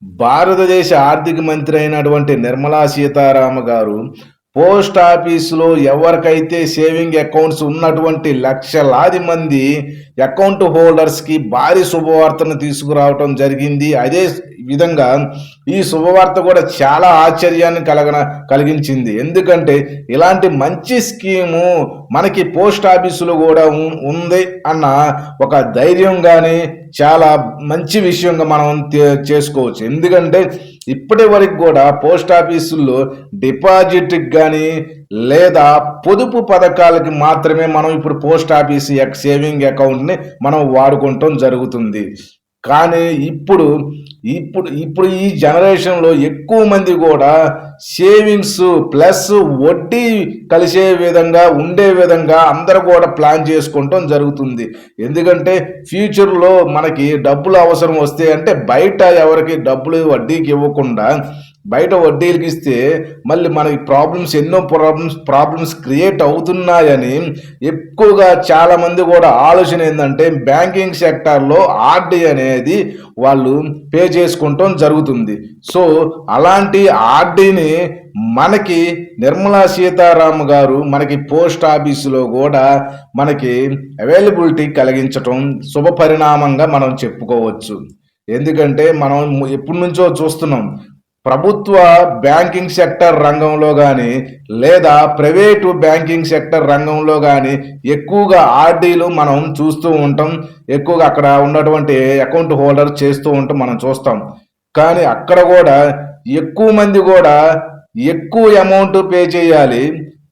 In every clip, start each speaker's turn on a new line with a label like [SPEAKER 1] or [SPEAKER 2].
[SPEAKER 1] భారతదేశ ఆర్థిక మంత్రి అయినటువంటి నిర్మలా సీతారామ గారు పోస్ట్ ఆఫీసులో ఎవరికైతే సేవింగ్ అకౌంట్స్ ఉన్నటువంటి లక్షలాది మంది అకౌంట్ హోల్డర్స్కి భారీ శుభవార్తను తీసుకురావటం జరిగింది. అదే విధంగా ఈ శుభవార్త కూడా చాలా ఆశ్చర్యాన్ని కలిగించింది. ఎందుకంటే ఇలాంటి మంచి స్కీము మనకి పోస్ట్ ఆఫీసులో కూడా ఉంది అన్న ఒక ధైర్యం కానీ చాలా మంచి విషయంగా మనం చేసుకోవచ్చు. ఎందుకంటే ఇప్పటి వరకు కూడా పోస్ట్ ఆఫీసుల్లో డిపాజిట్కి కానీ లేదా పొదుపు పథకాలకి మాత్రమే మనం ఇప్పుడు పోస్ట్ ఆఫీస్ సేవింగ్ అకౌంట్ని మనం వాడుకుంటాం జరుగుతుంది. కానీ ఇప్పుడు ఇప్పుడు ఇప్పుడు ఈ జనరేషన్లో ఎక్కువ మంది కూడా సేవింగ్స్ ప్లస్ వడ్డీ కలిసే విధంగా ఉండే విధంగా అందరూ కూడా ప్లాన్ చేసుకుంటాం జరుగుతుంది. ఎందుకంటే ఫ్యూచర్లో మనకి డబ్బులు అవసరం వస్తే అంటే బయట ఎవరికి డబ్బులు వడ్డీకి ఇవ్వకుండా బయట వడ్డీలకి ఇస్తే మళ్ళీ మనకి ఎన్నో ప్రాబ్లమ్స్ క్రియేట్ అవుతున్నాయని ఎక్కువగా చాలామంది కూడా ఆలోచన ఏంటంటే బ్యాంకింగ్ సెక్టార్లో ఆర్డీ అనేది వాళ్ళు పే చేసుకుంటాం జరుగుతుంది. సో అలాంటి ఆర్డీని మనకి నిర్మలా సీతారామ గారు మనకి పోస్ట్ ఆఫీసులో కూడా మనకి అవైలబిలిటీ కలిగించటం శుభ పరిణామంగా మనం చెప్పుకోవచ్చు. ఎందుకంటే మనం ఎప్పటి నుంచో చూస్తున్నాం ప్రభుత్వ బ్యాంకింగ్ సెక్టర్ రంగంలో కానీ లేదా ప్రైవేటు బ్యాంకింగ్ సెక్టర్ రంగంలో కానీ ఎక్కువగా ఆర్డీలు మనం చూస్తూ ఉంటాం. ఎక్కువగా అక్కడ ఉన్నటువంటి అకౌంట్ హోల్డర్ చేస్తూ ఉంటాం మనం చూస్తాం. కానీ అక్కడ కూడా ఎక్కువ మంది కూడా ఎక్కువ అమౌంట్ పే చేయాలి.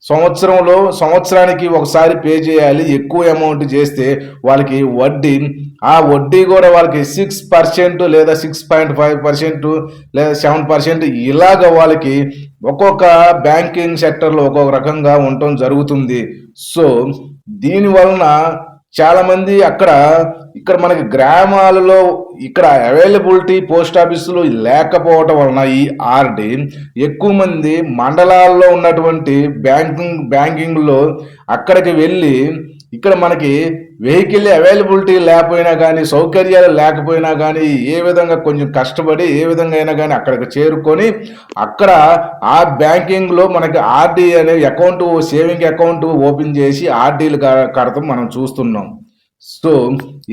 [SPEAKER 1] సంవత్సరానికి ఒకసారి పే చేయాలి. ఎక్కువ అమౌంట్ చేస్తే వాళ్ళకి ఆ వడ్డీ కూడా వాళ్ళకి 6% లేదా 6.5% లేదా 7% ఇలాగ వాళ్ళకి ఒక్కొక్క బ్యాంకింగ్ సెక్టర్లో ఒక్కొక్క రకంగా ఉండటం జరుగుతుంది. సో దీని వలన చాలామంది ఇక్కడ మనకి గ్రామాలలో ఇక్కడ అవైలబిలిటీ పోస్ట్ ఆఫీసులో లేకపోవటం వలన ఈ ఆర్డీ ఎక్కువ మంది మండలాల్లో ఉన్నటువంటి బ్యాంకింగ్లో అక్కడికి వెళ్ళి ఇక్కడ మనకి వెహికల్ అవైలబిలిటీ లేకపోయినా కానీ సౌకర్యాలు లేకపోయినా కానీ ఏ విధంగా కొంచెం కష్టపడి ఏ విధంగా అయినా కానీ అక్కడికి చేరుకొని అక్కడ ఆ బ్యాంకింగ్లో మనకి ఆర్డీ అనే సేవింగ్ అకౌంట్ ఓపెన్ చేసి ఆర్డీలు కడతాం మనం చూస్తున్నాం. సో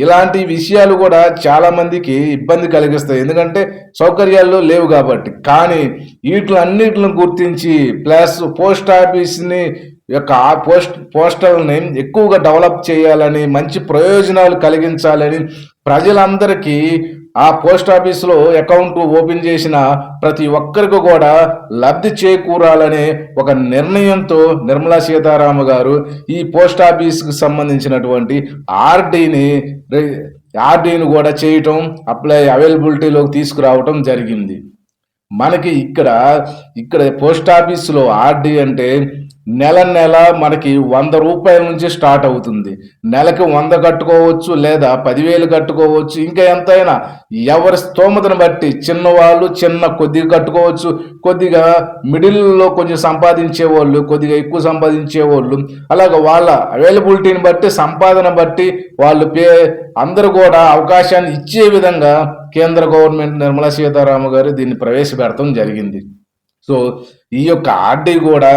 [SPEAKER 1] ఇలాంటి విషయాలు కూడా చాలా మందికి ఇబ్బంది కలిగిస్తాయి. ఎందుకంటే సౌకర్యాలు లేవు కాబట్టి. కానీ వీటిలన్నిటిని గుర్తించి ప్లస్ పోస్ట్ ఆఫీస్ని పోస్టల్ని ఎక్కువగా డెవలప్ చేయాలని మంచి ప్రయోజనాలు కలిగించాలని ప్రజలందరికీ ఆ పోస్ట్ ఆఫీసులో అకౌంట్ ఓపెన్ చేసిన ప్రతి ఒక్కరికి కూడా లబ్ధి చేకూరాలనే ఒక నిర్ణయంతో నిర్మలా సీతారామ గారు ఈ పోస్ట్ ఆఫీస్కి సంబంధించినటువంటి ఆర్డీని కూడా చేయటం అవైలబిలిటీలోకి తీసుకురావటం జరిగింది. మనకి ఇక్కడ పోస్ట్ ఆఫీసులో ఆర్డీ అంటే నెల మనకి 100 రూపాయల నుంచి స్టార్ట్ అవుతుంది. నెలకి 100 కట్టుకోవచ్చు లేదా 10,000 కట్టుకోవచ్చు. ఇంకా ఎంతైనా ఎవరి స్తోమతను బట్టి చిన్నవాళ్ళు కొద్దిగా కట్టుకోవచ్చు. కొద్దిగా మిడిల్లో కొంచెం సంపాదించేవాళ్ళు కొద్దిగా ఎక్కువ సంపాదించేవాళ్ళు అలాగ వాళ్ళ అవైలబిలిటీని బట్టి సంపాదన బట్టి వాళ్ళు అందరూ కూడా అవకాశాన్ని ఇచ్చే విధంగా కేంద్ర గవర్నమెంట్ నిర్మలా సీతారామ గారు దీన్ని ప్రవేశపెడతాం జరిగింది. సో ఈ యొక్క ఆర్డీ కూడా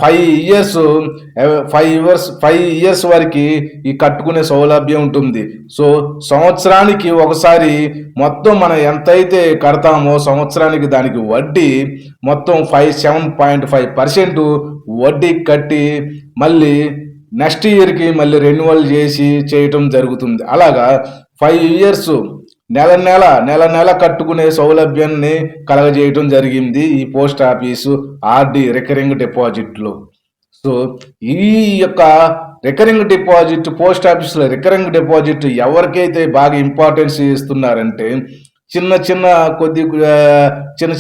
[SPEAKER 1] 5 ఇయర్స్ వరకు ఈ కట్టుకునే సౌలభ్యం ఉంటుంది. సో సంవత్సరానికి ఒకసారి మొత్తం మనం ఎంతైతే కడతామో సంవత్సరానికి దానికి వడ్డీ మొత్తం 7.5% వడ్డీ కట్టి మళ్ళీ నెక్స్ట్ ఇయర్కి మళ్ళీ రెన్యువల్ చేయటం జరుగుతుంది. అలాగా 5 ఇయర్స్ నెల కట్టుకునే సౌలభ్యాన్ని కలగజేయటం జరిగింది ఈ పోస్ట్ ఆఫీసు ఆర్డీ రికరింగ్ డిపాజిట్లో. సో ఈ యొక్క రికరింగ్ డిపాజిట్ పోస్ట్ ఆఫీసులో రికరింగ్ డిపాజిట్ ఎవరికైతే బాగా ఇంపార్టెన్స్ ఇస్తున్నారంటే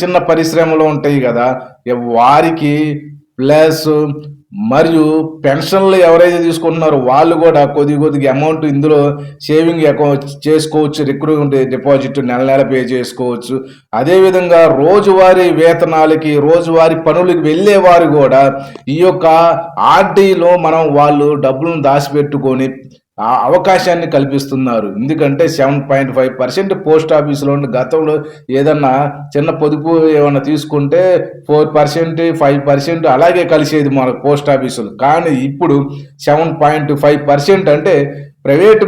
[SPEAKER 1] చిన్న పరిశ్రమలు ఉంటాయి కదా వారికి ప్లస్ మరియు పెన్షన్లు ఎవరైతే తీసుకుంటున్నారో వాళ్ళు కూడా కొద్దిగా అమౌంట్ ఇందులో సేవింగ్ అకౌంట్ చేసుకోవచ్చు. రికరింగ్ డిపాజిట్ నెల పే చేసుకోవచ్చు. అదేవిధంగా రోజువారీ వేతనాలకి రోజువారీ పనులకి వెళ్ళేవారు కూడా ఈ యొక్క ఆర్డీలో వాళ్ళు డబ్బులను దాచిపెట్టుకొని ఆ అవకాశాన్ని కల్పిస్తున్నారు. ఎందుకంటే 7.5% పోస్ట్ ఆఫీస్‌లో గతంలో ఏదన్నా చిన్న పొదుపు ఏమన్నా తీసుకుంటే 4%, 5% అలాగే కలిసేది మన పోస్ట్ ఆఫీసులు. కానీ ఇప్పుడు 7.5% అంటే ప్రైవేట్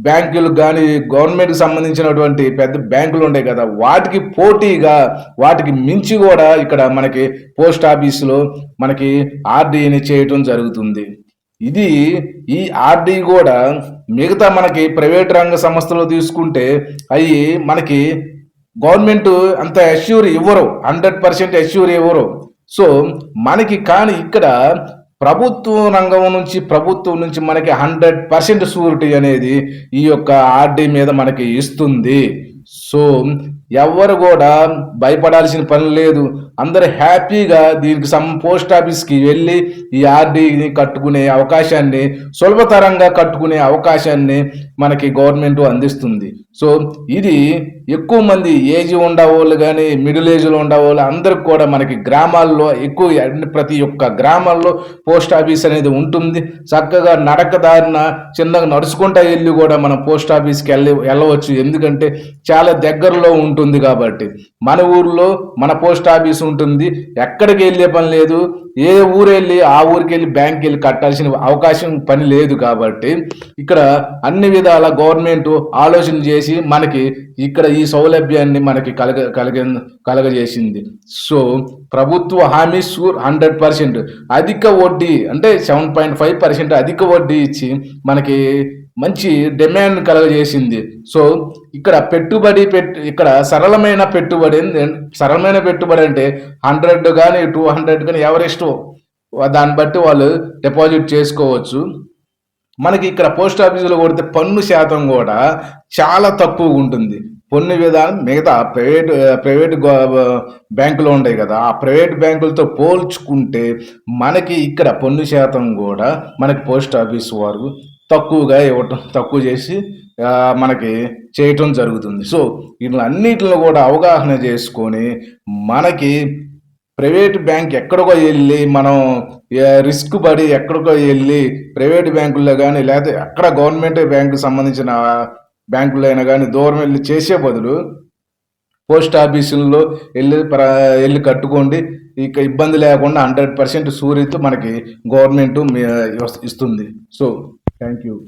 [SPEAKER 1] బ్యాంకులు గాని, గవర్నమెంట్‌కి సంబంధించినటువంటి పెద్ద బ్యాంకులు ఉంటాయి కదా! వాటికి పోటీగా, వాటికి మించి గూడా ఇక్కడ మనకి పోస్ట్ ఆఫీస్‌లో మనకి ఆర్‌డీని చేయటం జరుగుతుంది. ఇది ఈ ఆర్‌డీ గూడా మిగతా మనకి ప్రైవేట్ రంగ సంస్థలు తీసుకుంటే అయి మనకి గవర్నమెంట్ అంత అష్యూర్ ఇవ్వరు. 100% అష్యూర్ ఇవ్వరు. సో, మనకి కానీ ఇక్కడ ప్రభుత్వం నుంచి మనకి 100% షూరిటీ అనేది ఈ యొక్క ఆర్‌డీ మీద మనకి ఇస్తుంది. సో, ఎవ్వరు గూడా భయపడాల్సిన పని లేదు. అందరూ హ్యాపీగా దీనికి పోస్ట్ ఆఫీస్‌కి వెళ్ళి ఈ ఆర్‌డీని కట్టుకునే అవకాశాన్ని, సులభతరంగా కట్టుకునే అవకాశాన్ని మనకి గవర్నమెంట్ అందిస్తుంది. సో, ఇది ఎక్కువ మంది ఏజ్ ఉండేవాళ్ళు గాని, మిడిల్ ఏజ్‌లో ఉండేవాళ్ళు అందరికి కూడా మనకి గ్రామాల్లో ప్రతి ఒక్క గ్రామాల్లో పోస్ట్ ఆఫీస్ అనేది ఉంటుంది. చక్కగా నడక దారిన చిన్నగా నడుచుకుంటా ఎళ్లి గూడా మనం పోస్ట్ ఆఫీస్‌కి వెళ్ళవచ్చు. ఎందుకంటే చాలా దగ్గరలో ఉంటుంది కాబట్టి. మన ఊర్లో మన పోస్ట్ ఆఫీస్ ఉంటుంది. ఎక్కడికి వెళ్ళే పని లేదు. ఏ ఊరెళ్ళి ఆ ఊరికెళ్ళి బ్యాంక్‌కెళ్ళి కట్టాల్సిన పని లేదు కాబట్టి ఇక్కడ అన్ని విధాల గవర్నమెంట్ ఆలోచన చేసి మనకి ఇక్కడ ఈ సౌలభ్యాన్ని మనకి కలగజేసింది. సో, ప్రభుత్వ హామీ 100% అధిక వడ్డీ అంటే 7.5% అధిక వడ్డీ ఇచ్చి మనకి మంచి డిమాండ్ కలగజేసింది. సో, ఇక్కడ ఇక్కడ సరళమైన పెట్టుబడి అంటే 100 గాని, 200 గాని ఎవరిష్టం. దాన్ని బట్టి వాళ్ళు డిపాజిట్ చేసుకోవచ్చు. మనకి ఇక్కడ పోస్ట్ ఆఫీసులో కొడితే పన్ను శాతం కూడా చాలా తక్కువగుంటుంది. పన్ను విధానం మిగతా ప్రైవేట్ బ్యాంకులు ఉంటాయి కదా! ఆ ప్రైవేట్ బ్యాంకులతో పోల్చుకుంటే మనకి ఇక్కడ పన్ను శాతం గూడా మనకి పోస్ట్ ఆఫీస్ వారు తక్కువ చేసి మనకి చేయటం జరుగుతుంది. సో, వీటిలన్నిటిని కూడా అవగాహన చేసుకొని మనకి ప్రైవేట్ బ్యాంక్ ఎక్కడికో ఎళ్లి మనం రిస్క్ పడి ఎక్కడికో ఎళ్లి ప్రైవేట్ బ్యాంకుల్లో గాని, లేతే ఎక్కడ గవర్నమెంట్ బ్యాంకుకి సంబంధించిన బ్యాంకుల్లో అయినా గాని దూరం ఎళ్లి చేసే బదులు పోస్ట్ ఆఫీసుల్లో ఎళ్లి కట్టుకోండి. ఇక ఇబ్బంది లేకుండా 100% షూరిటీ మనకి గవర్నమెంట్ ఇస్తుంది. So, thank you.